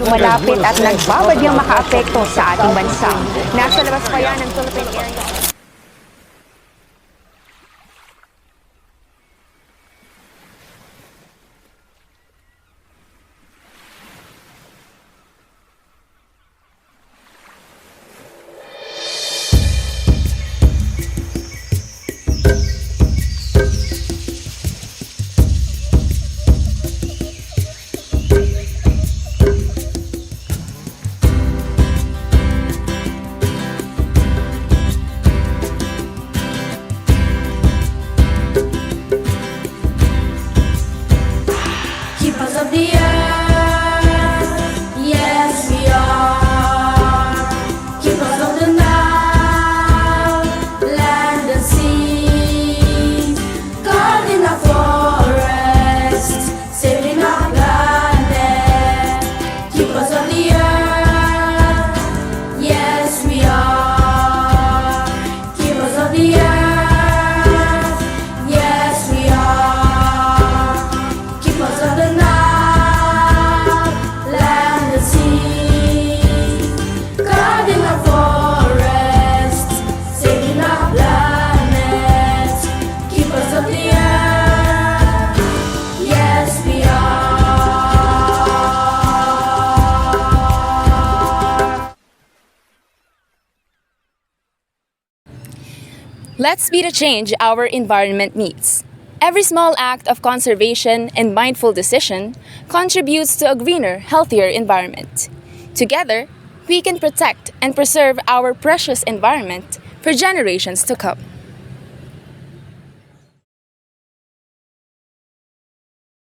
lumalapit at nagbabadyang makaapekto sa ating bansa. Nasa labas pa yan ng Philippine area. Keepers of the earth, yes we are. Keepers of the Nile, land and sea. Guarding our forests, saving our planet. Keepers of the earth, yes we are. Keepers of the earth, yes we are. Keepers of the Nile, land and sea. Guarding our forests, saving our planet. Keepers of the earth, yes we are. Let's be the change our environment needs. Every small act of conservation and mindful decision contributes to a greener, healthier environment. Together, we can protect and preserve our precious environment for generations to come.